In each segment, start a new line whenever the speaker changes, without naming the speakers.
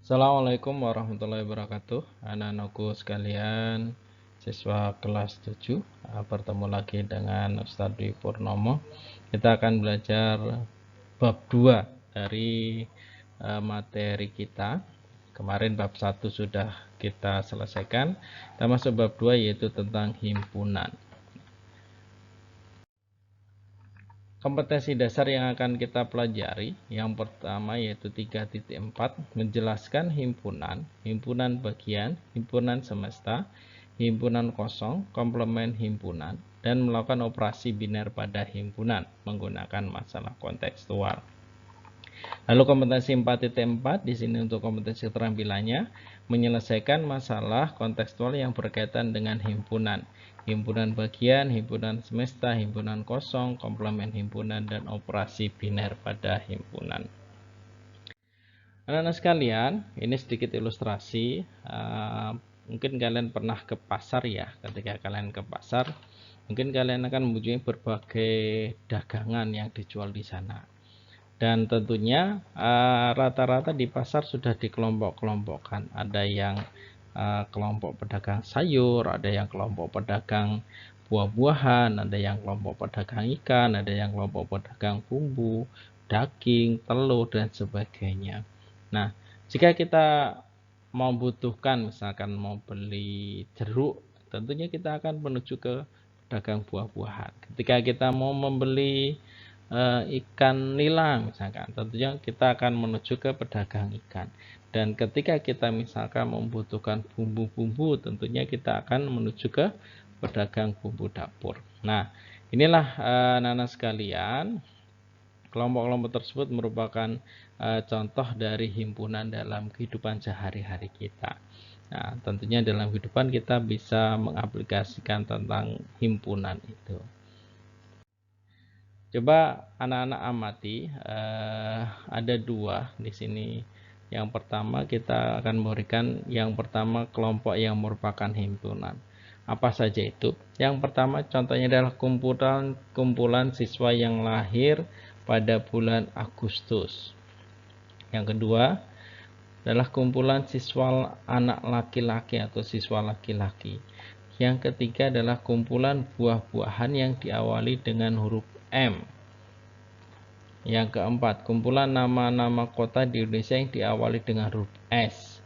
Assalamualaikum warahmatullahi wabarakatuh. Anak-anakku sekalian, siswa kelas 7, bertemu lagi dengan Ustadz Dwi Purnomo. Kita akan belajar bab 2 dari materi kita. Kemarin bab 1 sudah kita selesaikan. Kita masuk bab 2 yaitu tentang himpunan. Kompetensi dasar yang akan kita pelajari, yang pertama yaitu 3.4, menjelaskan himpunan, himpunan bagian, himpunan semesta, himpunan kosong, komplement himpunan, dan melakukan operasi biner pada himpunan menggunakan masalah kontekstual. Lalu kompetensi 4.4 di sini untuk kompetensi keterampilannya menyelesaikan masalah kontekstual yang berkaitan dengan himpunan. Himpunan bagian, himpunan semesta, himpunan kosong, komplement himpunan, dan operasi biner pada himpunan. Anak-anak sekalian, ini sedikit ilustrasi. Mungkin kalian pernah ke pasar ya. Ketika kalian ke pasar, mungkin kalian akan mengunjungi berbagai dagangan yang dijual di sana. Dan tentunya rata-rata di pasar sudah dikelompok-kelompokkan. Ada yang kelompok pedagang sayur, ada yang kelompok pedagang buah-buahan, ada yang kelompok pedagang ikan, ada yang kelompok pedagang bumbu, daging, telur, dan sebagainya. Nah, jika kita membutuhkan, misalkan mau beli jeruk, tentunya kita akan menuju ke pedagang buah-buahan. Ketika kita mau membeli ikan nila misalkan, tentunya kita akan menuju ke pedagang ikan. Dan ketika kita misalkan membutuhkan bumbu-bumbu, tentunya kita akan menuju ke pedagang bumbu dapur. Nah, inilah anak-anak sekalian, kelompok-kelompok tersebut merupakan contoh dari himpunan dalam kehidupan sehari-hari kita. Nah, tentunya dalam kehidupan kita bisa mengaplikasikan tentang himpunan itu. Coba anak-anak amati, ada dua di sini. Yang pertama kita akan memberikan yang pertama kelompok yang merupakan himpunan. Apa saja itu? Yang pertama contohnya adalah kumpulan siswa yang lahir pada bulan Agustus. Yang kedua adalah kumpulan siswa anak laki-laki atau siswa laki-laki. Yang ketiga adalah kumpulan buah-buahan yang diawali dengan huruf M. Yang keempat, kumpulan nama-nama kota di Indonesia yang diawali dengan huruf S.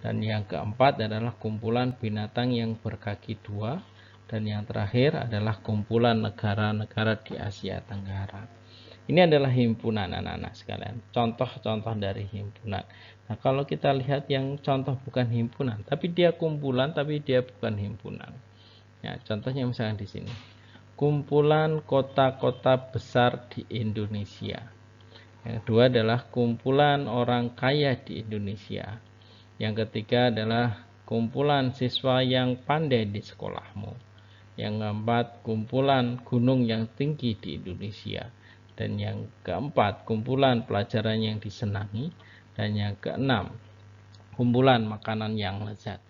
Dan yang keempat adalah kumpulan binatang yang berkaki dua. Dan yang terakhir adalah kumpulan negara-negara di Asia Tenggara. Ini adalah himpunan anak-anak sekalian. Contoh-contoh dari himpunan. Nah, kalau kita lihat yang contoh bukan himpunan, tapi dia kumpulan, tapi dia bukan himpunan. Ya, contohnya misalnya di sini. Kumpulan kota-kota besar di Indonesia. Yang kedua adalah kumpulan orang kaya di Indonesia. Yang ketiga adalah kumpulan siswa yang pandai di sekolahmu. Yang keempat, kumpulan gunung yang tinggi di Indonesia. Dan yang keempat, kumpulan pelajaran yang disenangi. Dan yang keenam, kumpulan makanan yang lezat.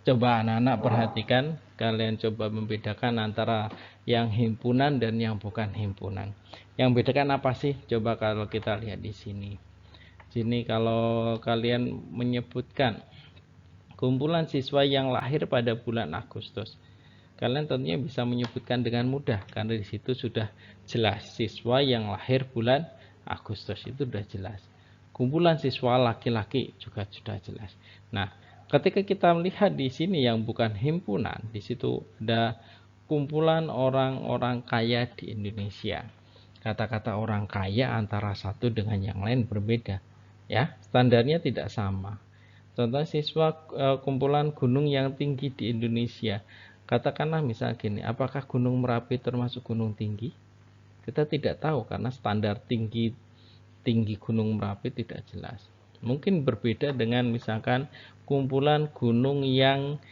Coba anak-anak perhatikan, kalian coba membedakan antara yang himpunan dan yang bukan himpunan. Yang bedakan apa sih? Coba kalau kita lihat di sini. Sini kalau kalian menyebutkan kumpulan siswa yang lahir pada bulan Agustus, kalian tentunya bisa menyebutkan dengan mudah karena di situ sudah jelas siswa yang lahir bulan Agustus itu sudah jelas. Kumpulan siswa laki-laki juga sudah jelas. Nah, ketika kita melihat di sini yang bukan himpunan, di situ ada kumpulan orang-orang kaya di Indonesia. Kata-kata orang kaya antara satu dengan yang lain berbeda, ya, standarnya tidak sama. Contoh siswa kumpulan gunung yang tinggi di Indonesia. Katakanlah misal gini, apakah Gunung Merapi termasuk gunung tinggi? Kita tidak tahu karena standar tinggi Gunung Merapi tidak jelas. Mungkin berbeda dengan misalkan kumpulan gunung yang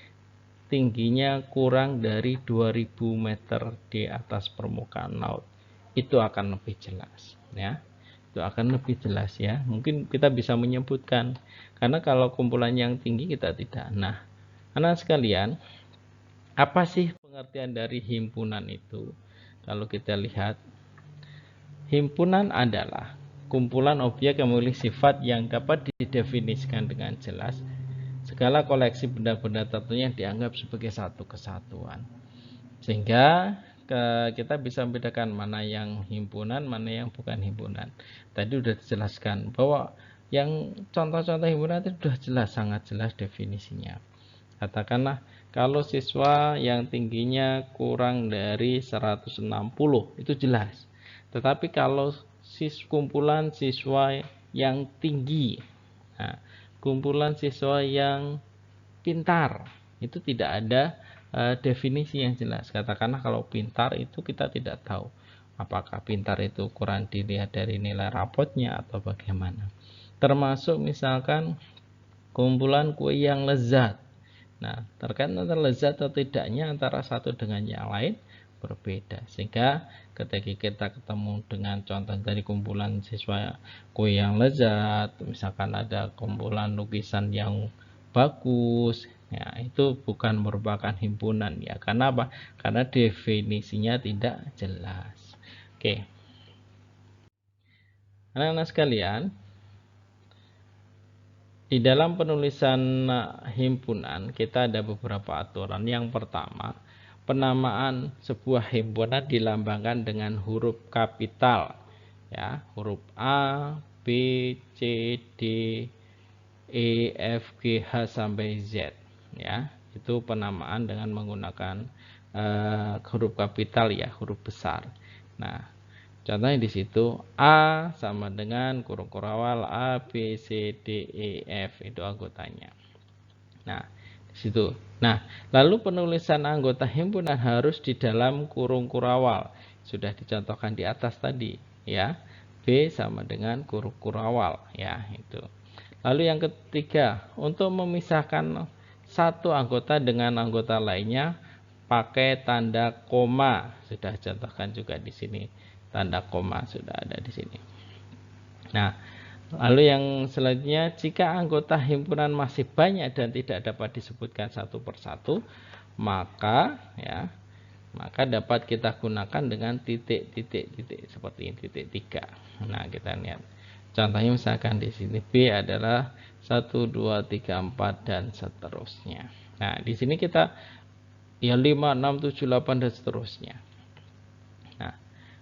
tingginya kurang dari 2000 meter di atas permukaan laut. Itu akan lebih jelas, ya. Itu akan lebih jelas ya. Mungkin kita bisa menyebutkan karena kalau kumpulan yang tinggi kita tidak. Nah, anak sekalian, apa sih pengertian dari himpunan itu? Kalau kita lihat, himpunan adalah kumpulan objek yang memiliki sifat yang dapat didefinisikan dengan jelas. Segala koleksi benda-benda tertentu yang dianggap sebagai satu kesatuan. Sehingga kita bisa membedakan mana yang himpunan, mana yang bukan himpunan. Tadi sudah dijelaskan bahwa yang contoh-contoh himpunan itu sudah jelas, sangat jelas definisinya. Katakanlah kalau siswa yang tingginya kurang dari 160 itu jelas. Tetapi kalau kumpulan siswa yang tinggi, nah, kumpulan siswa yang pintar, itu tidak ada definisi yang jelas. Katakanlah kalau pintar itu kita tidak tahu apakah pintar itu ukuran dilihat dari nilai rapotnya atau bagaimana. Termasuk misalkan kumpulan kue yang lezat. Nah, terkait antara lezat atau tidaknya antara satu dengan yang lain berbeda. Sehingga ketika kita ketemu dengan contoh dari kumpulan siswa kue yang lezat, misalkan ada kumpulan lukisan yang bagus, ya itu bukan merupakan himpunan ya. Karena apa? Karena definisinya tidak jelas. Oke. Anak-anak sekalian, di dalam penulisan himpunan kita ada beberapa aturan. Yang pertama, penamaan sebuah himpunan dilambangkan dengan huruf kapital, ya, huruf A, B, C, D, E, F, G, H sampai Z, ya. Itu penamaan dengan menggunakan huruf kapital, ya, huruf besar. Nah, contohnya di situ A sama dengan kurung awal A, B, C, D, E, F itu anggotanya. Nah, di situ. Nah, lalu penulisan anggota himpunan harus di dalam kurung awal. Sudah dicontohkan di atas tadi, ya. B sama dengan kurung awal, ya, itu. Lalu yang ketiga, untuk memisahkan satu anggota dengan anggota lainnya pakai tanda koma. Sudah contohkan juga di sini. Tanda koma sudah ada di sini. Nah, lalu yang selanjutnya, jika anggota himpunan masih banyak dan tidak dapat disebutkan satu persatu, maka dapat kita gunakan dengan titik seperti ini, titik 3. Nah, kita lihat. Contohnya misalkan di sini B adalah 1, 2, 3, 4 dan seterusnya. Nah, di sini kita ya 5, 6, 7, 8 dan seterusnya.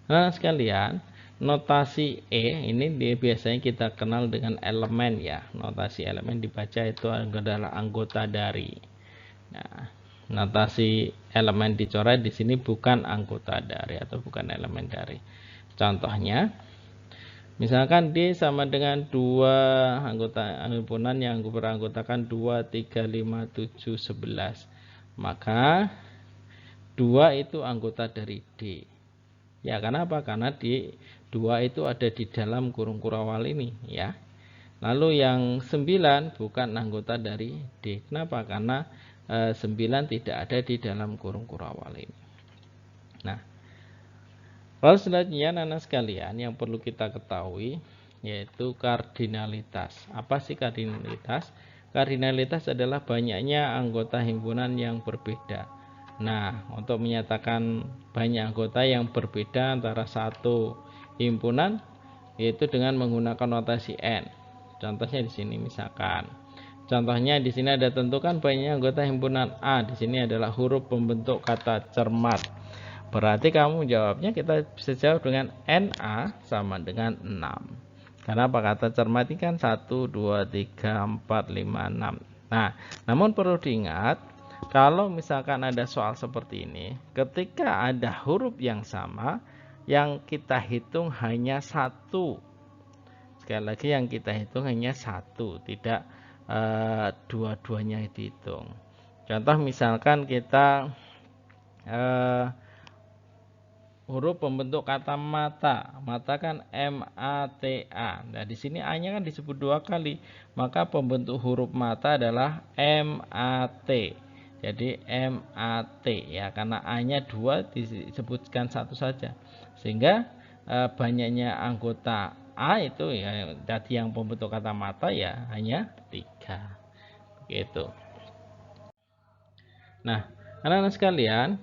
Nah, sekalian, notasi E ini biasanya kita kenal dengan elemen, ya. Notasi elemen dibaca itu adalah anggota dari. Nah, notasi elemen dicoret di sini bukan anggota dari atau bukan elemen dari. Contohnya, misalkan D sama dengan 2 anggota himpunan yang beranggotakan 2, 3, 5, 7, 11. Maka 2 itu anggota dari D. Ya, kenapa? Karena di 2 itu ada di dalam kurung awal ini, ya. Lalu yang 9 bukan anggota dari D. Kenapa? Karena 9 tidak ada di dalam kurung awal ini. Nah, lalu selanjutnya anak sekalian yang perlu kita ketahui yaitu kardinalitas. Apa sih kardinalitas? Kardinalitas adalah banyaknya anggota himpunan yang berbeda. Nah, untuk menyatakan banyak anggota yang berbeda antara satu himpunan yaitu dengan menggunakan notasi N. Contohnya di sini misalkan. Contohnya di sini ada tentukan banyak anggota himpunan A. Di sini adalah huruf pembentuk kata cermat. Berarti kamu jawabnya kita bisa jawab dengan NA sama dengan 6. Karena apa? Kata cermat ini kan 1, 2, 3, 4, 5, 6. Nah, namun perlu diingat, kalau misalkan ada soal seperti ini, ketika ada huruf yang sama, yang kita hitung hanya 1. Sekali lagi yang kita hitung hanya 1, tidak dua-duanya dihitung. Contoh misalkan kita huruf pembentuk kata mata. Mata kan M-A-T-A. Nah, di sini A-nya kan disebut 2 kali. Maka pembentuk huruf mata adalah M-A-T. Jadi M-A-T, ya, karena A-nya 2 disebutkan 1 saja. Sehingga banyaknya anggota A itu ya tadi yang pembentuk kata mata ya hanya 3. Begitu. Nah, anak-anak sekalian,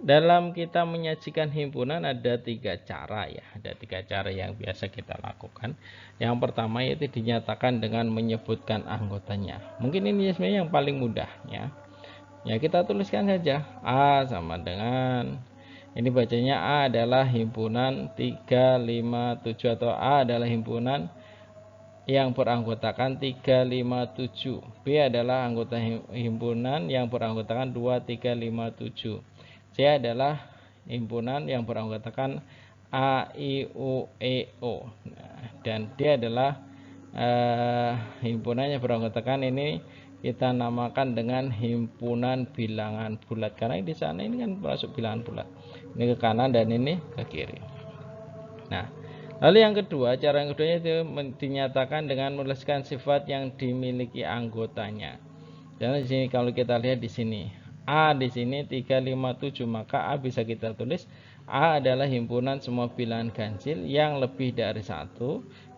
dalam kita menyajikan himpunan ada 3 cara ya, ada 3 cara yang biasa kita lakukan. Yang pertama yaitu dinyatakan dengan menyebutkan anggotanya. Mungkin ini sebenarnya yang paling mudah ya. Ya kita tuliskan saja A sama dengan, ini bacanya A adalah himpunan 357 atau A adalah himpunan yang beranggotakan 357. B adalah anggota himpunan yang beranggotakan 2357. C adalah himpunan yang beranggotakan A, I, U, E, O. Nah, dan D adalah himpunan yang beranggotakan ini kita namakan dengan himpunan bilangan bulat, karena di sana ini kan masuk bilangan bulat. Ini ke kanan dan ini ke kiri. Nah, lalu yang kedua, cara yang kedua itu dinyatakan dengan menuliskan sifat yang dimiliki anggotanya. Dan di sini kalau kita lihat di sini, A di sini 357, maka A bisa kita tulis A adalah himpunan semua bilangan ganjil yang lebih dari 1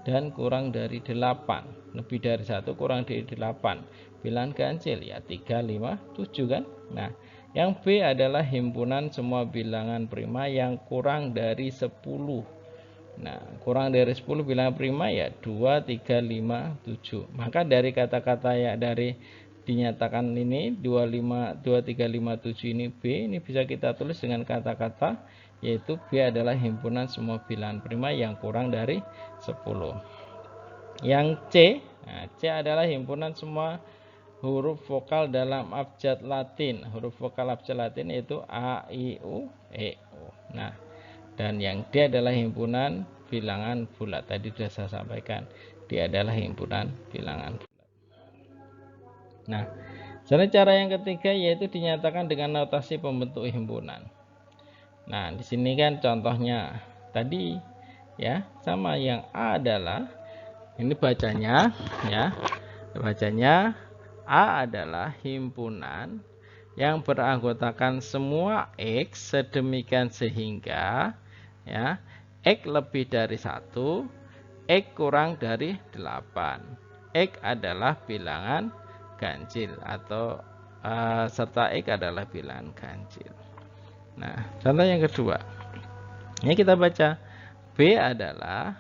dan kurang dari 8. Lebih dari 1 kurang dari 8. Bilangan ganjil ya 357 kan? Nah, yang B adalah himpunan semua bilangan prima yang kurang dari 10. Nah, kurang dari 10 bilangan prima ya 2, 3, 5, 7. Maka dari kata-kata ya dari dinyatakan ini 25, 2, 3, 5, 7 ini B, ini bisa kita tulis dengan kata-kata yaitu B adalah himpunan semua bilangan prima yang kurang dari 10. Yang C, nah, C adalah himpunan semua huruf vokal dalam abjad Latin. Huruf vokal abjad Latin yaitu A, I, U, E, O. Nah, dan yang D adalah himpunan bilangan bulat. Tadi sudah saya sampaikan, D adalah himpunan bilangan bulat. Nah, cara yang ketiga yaitu dinyatakan dengan notasi pembentuk himpunan. Nah, di sini kan contohnya tadi ya, sama yang A adalah ini bacanya ya. Bacanya A adalah himpunan yang beranggotakan semua X sedemikian sehingga ya X lebih dari 1, X kurang dari 8. X adalah bilangan ganjil atau serta X adalah bilangan ganjil. Nah, contoh yang kedua. Ini kita baca B adalah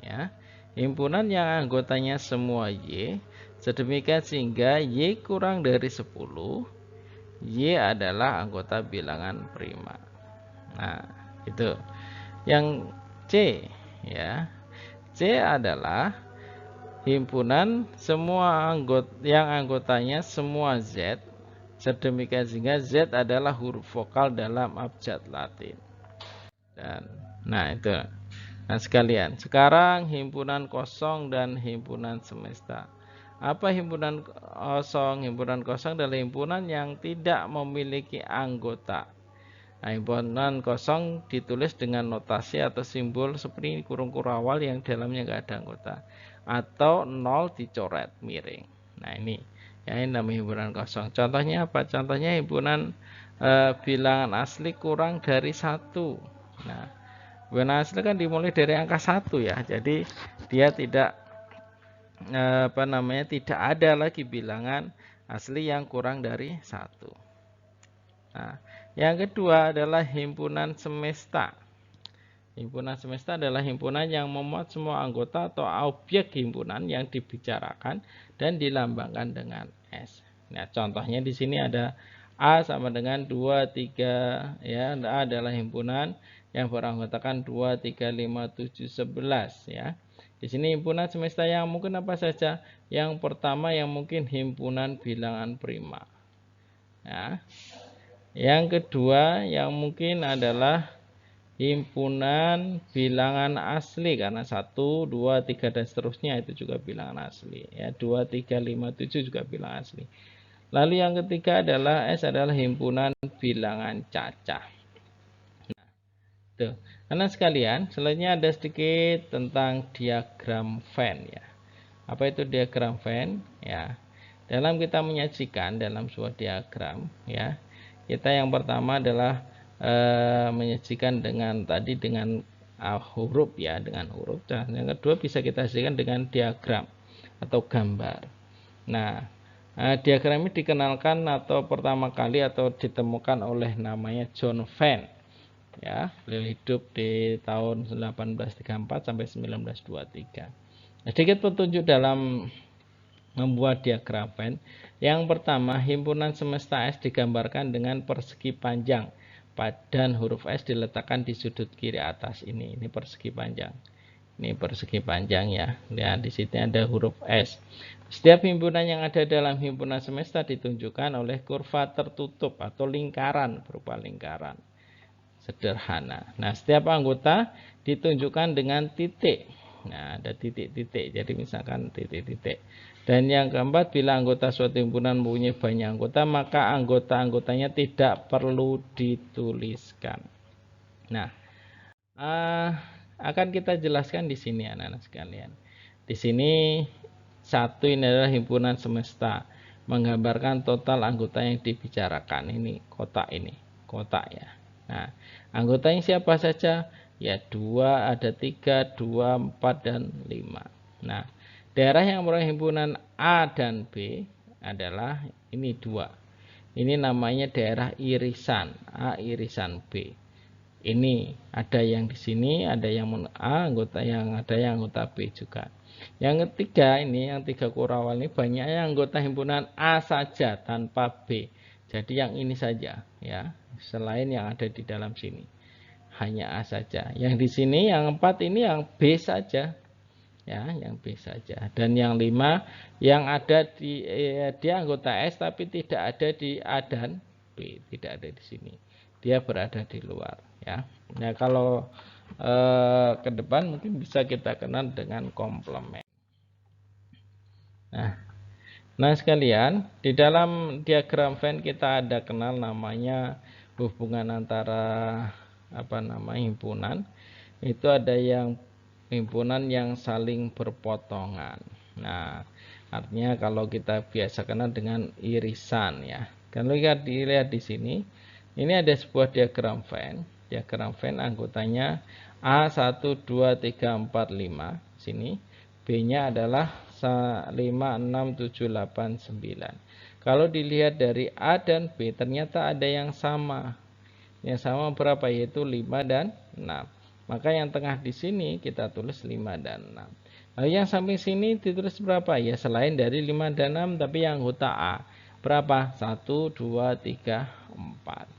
ya himpunan yang anggotanya semua Y sedemikian sehingga Y kurang dari 10. Y adalah anggota bilangan prima. Nah, itu. Yang C ya. C adalah himpunan semua yang anggotanya semua Z sedemikian sehingga Z adalah huruf vokal dalam abjad Latin. Dan nah itu. Nah, sekalian, sekarang himpunan kosong dan himpunan semesta. Apa himpunan kosong? Himpunan kosong adalah himpunan yang tidak memiliki anggota. Nah, himpunan kosong ditulis dengan notasi atau simbol seperti kurung kurawal yang dalamnya nggak ada anggota, atau 0 dicoret miring. Nah, ini ya, ini namanya himpunan kosong. Contohnya apa? Contohnya himpunan bilangan asli kurang dari 1. Nah, bilangan asli kan dimulai dari angka 1 ya. Jadi dia tidak tidak ada lagi bilangan asli yang kurang dari 1. Nah, yang kedua adalah himpunan semesta. Himpunan semesta adalah himpunan yang memuat semua anggota atau objek himpunan yang dibicarakan dan dilambangkan dengan S. Nah, contohnya di sini ada A sama dengan 2, 3 ya. A adalah himpunan yang beranggotakan 2, 3, 5, 7, 11 ya. Di sini himpunan semesta yang mungkin apa saja? Yang pertama yang mungkin himpunan bilangan prima. Ya. Yang kedua yang mungkin adalah himpunan bilangan asli karena 1, 2, 3 dan seterusnya itu juga bilangan asli ya. 2, 3, 5, 7 juga bilangan asli. Lalu yang ketiga adalah S adalah himpunan bilangan cacah. Nah, tuh. Karena sekalian, selanjutnya ada sedikit tentang diagram Venn ya. Apa itu diagram Venn? Ya. Dalam kita menyajikan dalam sebuah diagram ya, kita yang pertama adalah menyajikan dengan tadi dengan huruf ya, dengan huruf. Dan yang kedua bisa kita sajikan dengan diagram atau gambar. Nah, Diagram ini dikenalkan atau pertama kali atau ditemukan oleh namanya John Venn. Ya, beliau hidup di tahun 1834 sampai 1923. Sedikit petunjuk dalam membuat diagram Venn. Yang pertama, himpunan semesta S digambarkan dengan persegi panjang dan huruf S diletakkan di sudut kiri atas ini. Ini persegi panjang. Ini persegi panjang ya. Ya, di sini ada huruf S. Setiap himpunan yang ada dalam himpunan semesta ditunjukkan oleh kurva tertutup atau lingkaran, berupa lingkaran sederhana. Nah, setiap anggota ditunjukkan dengan titik. Nah, ada titik-titik. Jadi misalkan titik-titik. Dan yang keempat, bila anggota suatu himpunan mempunyai banyak anggota, maka anggota-anggotanya tidak perlu dituliskan. Nah, akan kita jelaskan di sini anak-anak sekalian. Di sini satu ini adalah himpunan semesta, menggambarkan total anggota yang dibicarakan. Ini kotak ya. Nah, anggotanya siapa saja? Ya 2, ada 3, 2, 4, dan 5. Nah, daerah yang merupakan himpunan A dan B adalah ini 2. Ini namanya daerah irisan, A irisan B. Ini ada yang di sini, ada yang A anggota, yang ada yang anggota B juga. Yang ketiga ini, yang 3 kurawal ini banyak yang anggota himpunan A saja tanpa B. Jadi yang ini saja ya, selain yang ada di dalam sini. Hanya A saja. Yang di sini yang 4 ini yang B saja. Ya, yang B saja. Dan yang 5 yang ada di anggota S tapi tidak ada di A dan B, tidak ada di sini. Dia berada di luar ya. Nah, kalau ke depan mungkin bisa kita kenal dengan komplement. Nah sekalian, di dalam diagram Venn kita ada kenal namanya hubungan antara himpunan. Itu ada yang himpunan yang saling berpotongan. Nah, artinya kalau kita biasa kenal dengan irisan ya. Kalau dilihat di sini, ini ada sebuah diagram Venn. Diagram Venn anggotanya A1, 2, 3, 4, 5. Sini B-nya adalah 5, 6, 7, 8, 9. Kalau dilihat dari A dan B ternyata ada yang sama. Yang sama berapa? Yaitu 5 dan 6. Maka yang tengah di sini kita tulis 5 dan 6. Lalu yang samping sini ditulis berapa? Ya selain dari 5 dan 6 tapi yang anggota A. Berapa? 1, 2, 3, 4.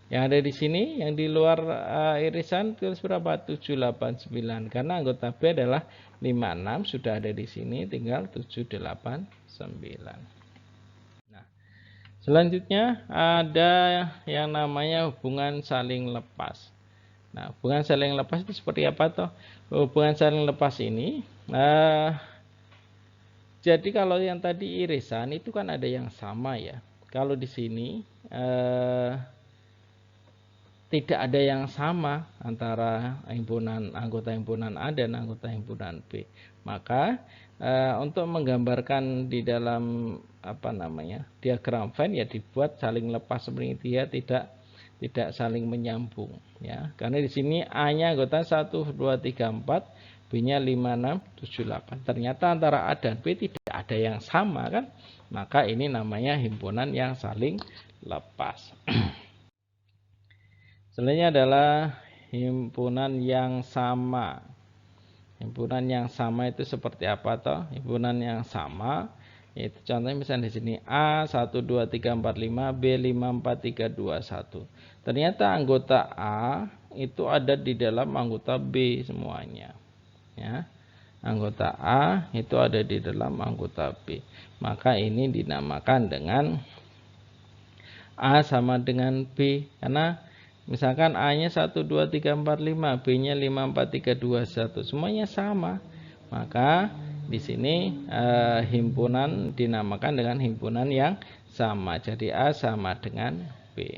Yang ada di sini, yang di luar irisan tulis berapa? 7, 8, 9. Karena anggota B adalah 5, 6 sudah ada di sini, tinggal 7, 8, 9. Nah, selanjutnya ada yang namanya hubungan saling lepas. Nah, hubungan saling lepas itu seperti apa toh? Hubungan saling lepas ini, jadi kalau yang tadi irisan itu kan ada yang sama ya. Kalau di sini tidak ada yang sama antara anggota himpunan A dan anggota himpunan B. Maka untuk menggambarkan di dalam diagram Venn ya dibuat saling lepas seperti dia tidak saling menyambung ya. Karena di sini A-nya anggota 1, 2, 3, 4, B-nya 5, 6, 7, 8. Ternyata antara A dan B tidak ada yang sama kan? Maka ini namanya himpunan yang saling lepas. Selanjutnya adalah himpunan yang sama. Himpunan yang sama itu seperti apa toh? Himpunan yang sama yaitu contohnya misalnya di sini A 1 2 3 4 5, B 5 4 3 2 1. Ternyata anggota A itu ada di dalam anggota B semuanya. Ya. Anggota A itu ada di dalam anggota B. Maka ini dinamakan dengan A sama dengan B karena misalkan A-nya 1, 2, 3, 4, 5, B-nya 5, 4, 3, 2, 1. Semuanya sama. Maka di sini himpunan dinamakan dengan himpunan yang sama. Jadi A sama dengan B.